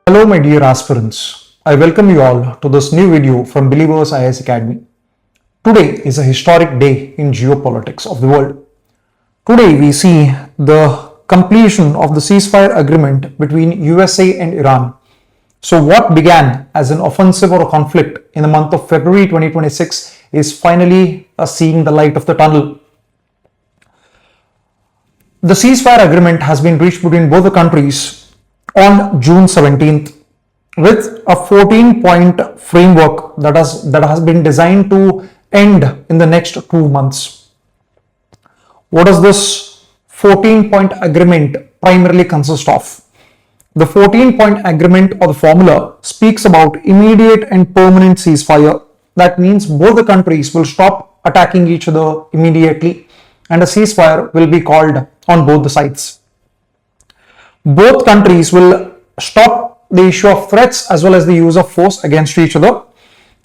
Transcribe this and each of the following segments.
Hello my dear aspirants, I welcome you all to this new video from Believers IAS Academy. Today is a historic day in geopolitics of the world. Today we see the completion of the ceasefire agreement between USA and Iran. So what began as an offensive or a conflict in the month of February 2026 is finally seeing the light of the tunnel. The ceasefire agreement has been reached between both the countries on June 17th with a 14-point framework that has been designed to end in the next 2 months. What does this 14-point agreement primarily consist of? The 14-point agreement or the formula speaks about immediate and permanent ceasefire. That means both the countries will stop attacking each other immediately and a ceasefire will be called on both the sides. Both countries will stop the issue of threats as well as the use of force against each other,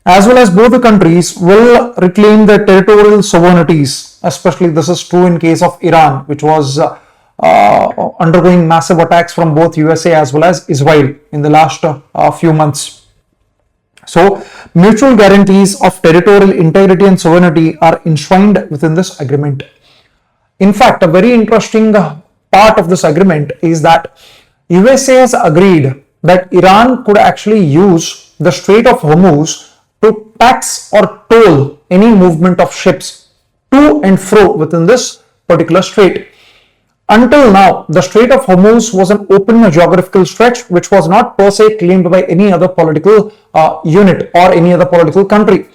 as well as both the countries will reclaim their territorial sovereignties. Especially this is true in case of Iran, which was undergoing massive attacks from both USA as well as Israel in the last few months. So mutual guarantees of territorial integrity and sovereignty are enshrined within this agreement. In fact, a very interesting part of this agreement is that USA has agreed that Iran could actually use the Strait of Hormuz to tax or toll any movement of ships to and fro within this particular strait. Until now, the Strait of Hormuz was an open geographical stretch which was not per se claimed by any other political unit or any other political country.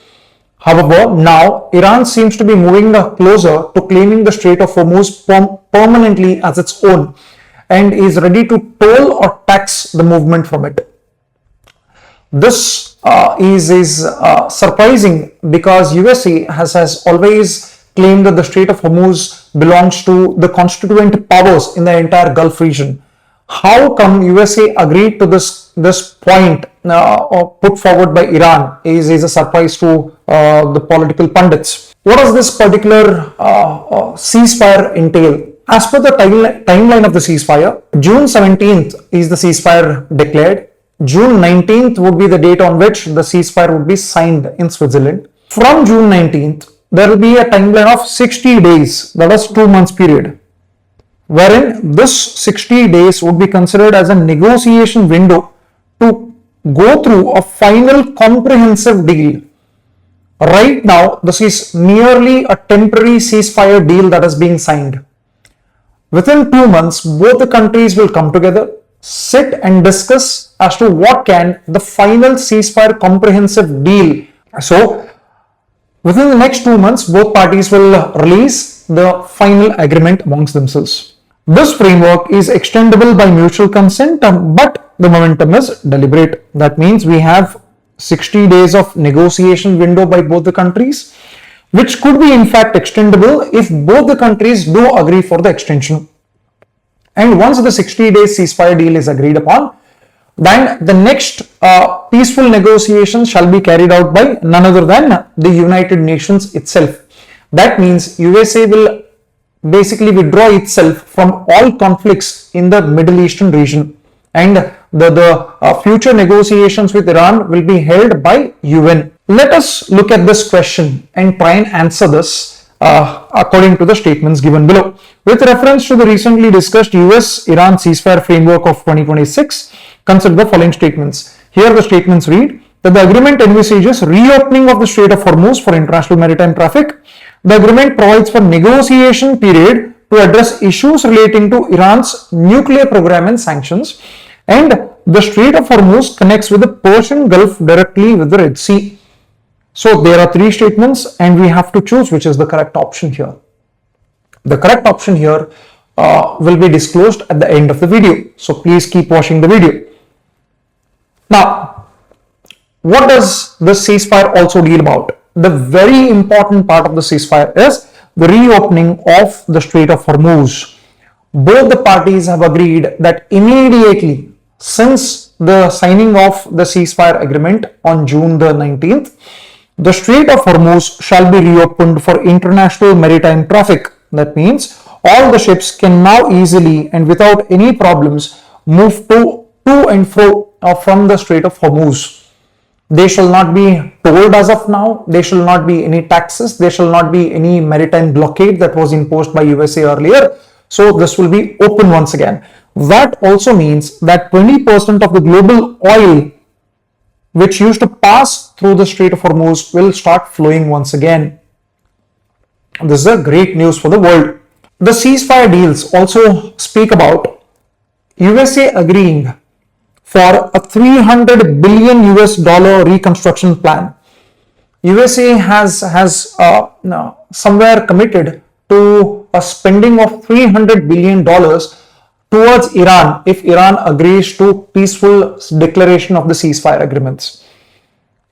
However, now Iran seems to be moving closer to claiming the Strait of Hormuz permanently as its own and is ready to toll or tax the movement from it. This is surprising because USA has always claimed that the Strait of Hormuz belongs to the constituent powers in the entire Gulf region. How come USA agreed to this point put forward by Iran is a surprise to the political pundits. What does this particular ceasefire entail? As per the timeline of the ceasefire, June 17th is the ceasefire declared. June 19th would be the date on which the ceasefire would be signed in Switzerland. From June 19th, there will be a timeline of 60 days, that is 2 months period, wherein this 60 days would be considered as a negotiation window to go through a final comprehensive deal. Right now, this is merely a temporary ceasefire deal that is being signed. Within 2 months, both the countries will come together, sit and discuss as to what can the final ceasefire comprehensive deal. So, within the next 2 months, both parties will release the final agreement amongst themselves. This framework is extendable by mutual consent, but the momentum is deliberate. That means we have 60 days of negotiation window by both the countries, which could be in fact extendable if both the countries do agree for the extension. And once the 60 days ceasefire deal is agreed upon, then the next peaceful negotiations shall be carried out by none other than the United Nations itself. That means USA will basically withdraw itself from all conflicts in the Middle Eastern region, and the future negotiations with Iran will be held by UN. Let us look at this question and try and answer this according to the statements given below. With reference to the recently discussed US-Iran ceasefire framework of 2026, consider the following statements. Here the statements read that the agreement envisages reopening of the Strait of Hormuz for international maritime traffic. The agreement provides for negotiation period to address issues relating to Iran's nuclear program and sanctions, and the Strait of Hormuz connects with the Persian Gulf directly with the Red Sea. So there are 3 statements and we have to choose which is the correct option here. The correct option here will be disclosed at the end of the video. So please keep watching the video. Now, what does the ceasefire also deal about? The very important part of the ceasefire is the reopening of the Strait of Hormuz. Both the parties have agreed that immediately since the signing of the ceasefire agreement on June the 19th, the Strait of Hormuz shall be reopened for international maritime traffic. That means all the ships can now easily and without any problems move to and fro from the Strait of Hormuz. They shall not be tolled as of now. There shall not be any taxes. There shall not be any maritime blockade that was imposed by USA earlier. So this will be open once again. That also means that 20% of the global oil which used to pass through the Strait of Hormuz will start flowing once again. This is a great news for the world. The ceasefire deals also speak about USA agreeing for a 300 billion US dollar reconstruction plan. USA has somewhere committed to a spending of $300 billion towards Iran if Iran agrees to peaceful declaration of the ceasefire agreements.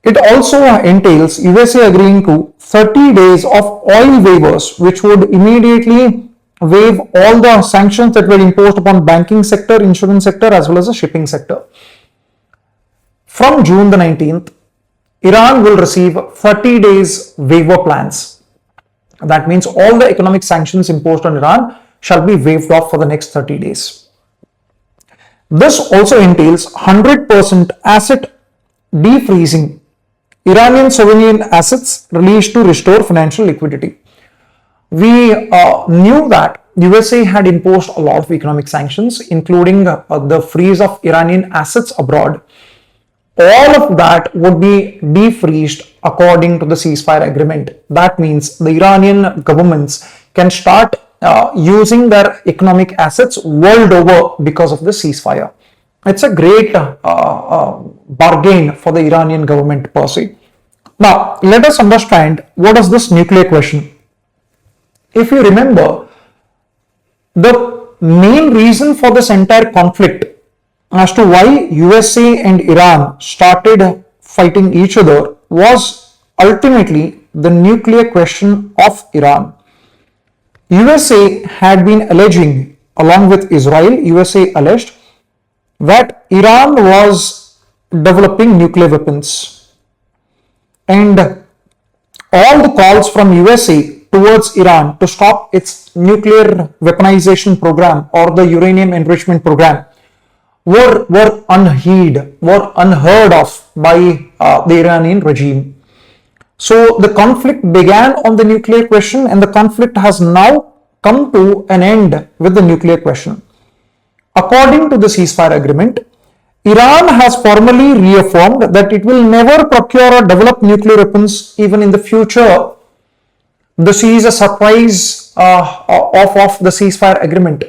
It also entails USA agreeing to 30 days of oil waivers, which would immediately waive all the sanctions that were imposed upon banking sector, insurance sector, as well as the shipping sector. From June the 19th, Iran will receive 30 days waiver plans. That means all the economic sanctions imposed on Iran shall be waived off for the next 30 days. This also entails 100% asset defreezing, Iranian sovereign assets released to restore financial liquidity. We knew that USA had imposed a lot of economic sanctions, including the freeze of Iranian assets abroad. All of that would be defreezed according to the ceasefire agreement. That means the Iranian governments can start using their economic assets world over because of the ceasefire. It's a great bargain for the Iranian government per se. Now, let us understand what is this nuclear question. If you remember, the main reason for this entire conflict as to why USA and Iran started fighting each other was ultimately the nuclear question of Iran. USA had been alleging, along with Israel, USA alleged that Iran was developing nuclear weapons, and all the calls from USA towards Iran to stop its nuclear weaponization program or the uranium enrichment program were unheard of by the Iranian regime. So the conflict began on the nuclear question, and the conflict has now come to an end with the nuclear question. According to the ceasefire agreement, Iran has formally reaffirmed that it will never procure or develop nuclear weapons even in the future. This is a surprise of the ceasefire agreement.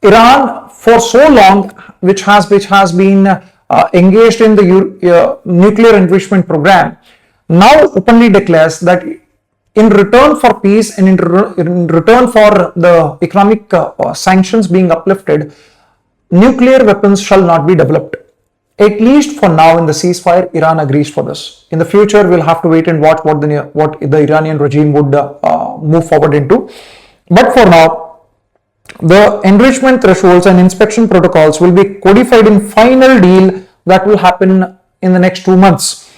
Iran, for so long, which has been engaged in the nuclear enrichment program, now openly declares that in return for peace and in return for the economic sanctions being uplifted, nuclear weapons shall not be developed. At least for now, in the ceasefire, Iran agrees for this. In the future, we'll have to wait and watch what the Iranian regime would move forward into. But for now, the enrichment thresholds and inspection protocols will be codified in final deal that will happen in the next 2 months,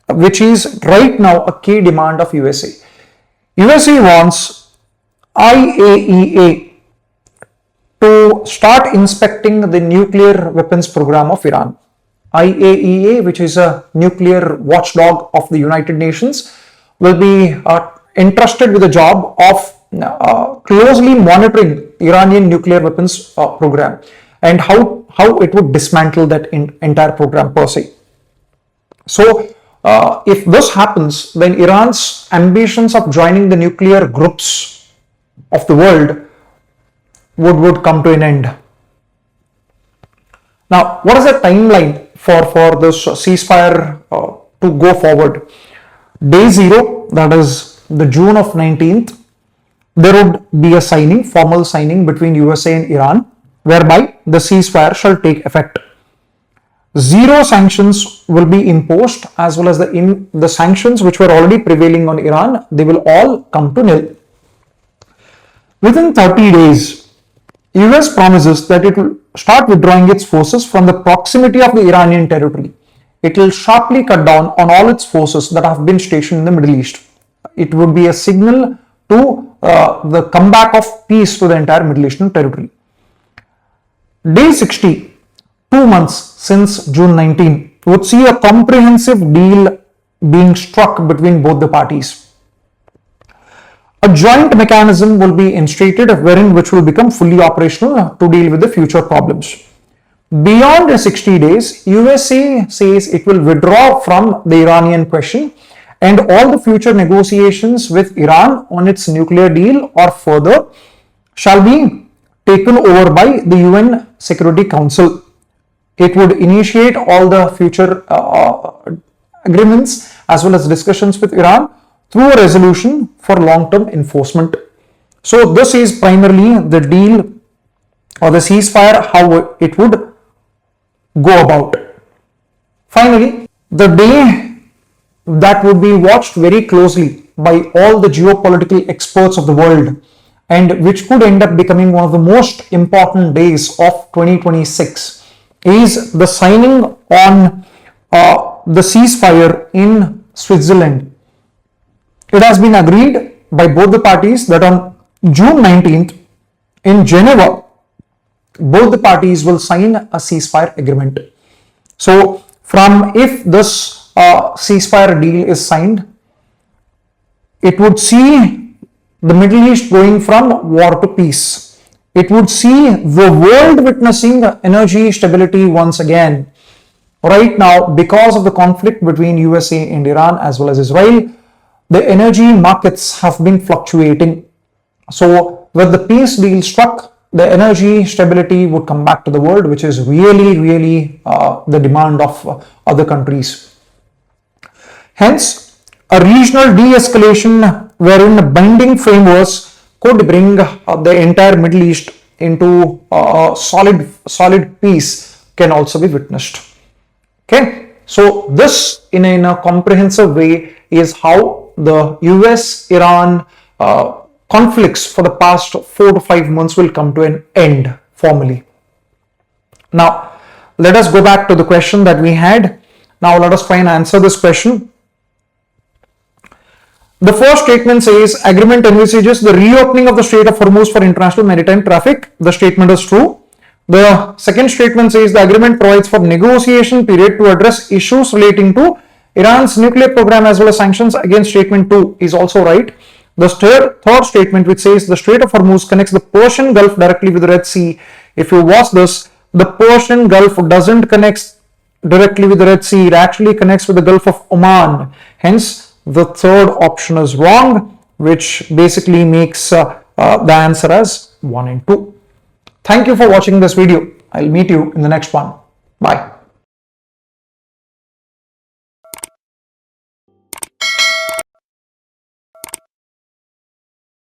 which is right now a key demand of USA. USA wants IAEA to start inspecting the nuclear weapons program of Iran. IAEA, which is a nuclear watchdog of the United Nations, will be entrusted with the job of closely monitoring Iranian nuclear weapons program and how it would dismantle that entire program per se. So, if this happens, then Iran's ambitions of joining the nuclear groups of the world would come to an end. Now, what is the timeline for this ceasefire to go forward? Day 0, that is the June of 19th, there would be a formal signing between USA and Iran, whereby the ceasefire shall take effect. 0 sanctions will be imposed, as well as the sanctions which were already prevailing on Iran, they will all come to nil. Within 30 days, US promises that it will start withdrawing its forces from the proximity of the Iranian territory. It will sharply cut down on all its forces that have been stationed in the Middle East. It would be a signal to the comeback of peace to the entire Middle Eastern territory. Day 60, 2 months since June 19 would see a comprehensive deal being struck between both the parties. A joint mechanism will be instated wherein which will become fully operational to deal with the future problems. Beyond 60 days, USA says it will withdraw from the Iranian question and all the future negotiations with Iran on its nuclear deal or further shall be taken over by the UN Security Council. It would initiate all the future agreements as well as discussions with Iran through a resolution for long-term enforcement. So this is primarily the deal or the ceasefire, how it would go about. Finally, the day that would be watched very closely by all the geopolitical experts of the world and which could end up becoming one of the most important days of 2026 is the signing on the ceasefire in Switzerland. It has been agreed by both the parties that on June 19th in Geneva, both the parties will sign a ceasefire agreement. So from if this ceasefire deal is signed, it would see the Middle East going from war to peace. It would see the world witnessing energy stability once again. Right now, because of the conflict between USA and Iran as well as Israel, the energy markets have been fluctuating. So with the peace deal struck, the energy stability would come back to the world, which is really the demand of other countries. Hence, a regional de-escalation wherein binding frameworks could bring the entire Middle East into solid peace can also be witnessed. Okay, so this in a comprehensive way is how the US-Iran conflicts for the past 4 to 5 months will come to an end formally. Now, let us go back to the question that we had. Now, let us try and answer this question. The first statement says agreement envisages the reopening of the Strait of Hormuz for international maritime traffic. The statement is true. The second statement says the agreement provides for negotiation period to address issues relating to Iran's nuclear program as well as sanctions. Again, statement 2 is also right. The third statement, which says the Strait of Hormuz connects the Persian Gulf directly with the Red Sea. If you watch this, the Persian Gulf doesn't connect directly with the Red Sea. It actually connects with the Gulf of Oman. Hence, the third option is wrong, which basically makes the answer as 1 and 2. Thank you for watching this video. I'll meet you in the next one. Bye.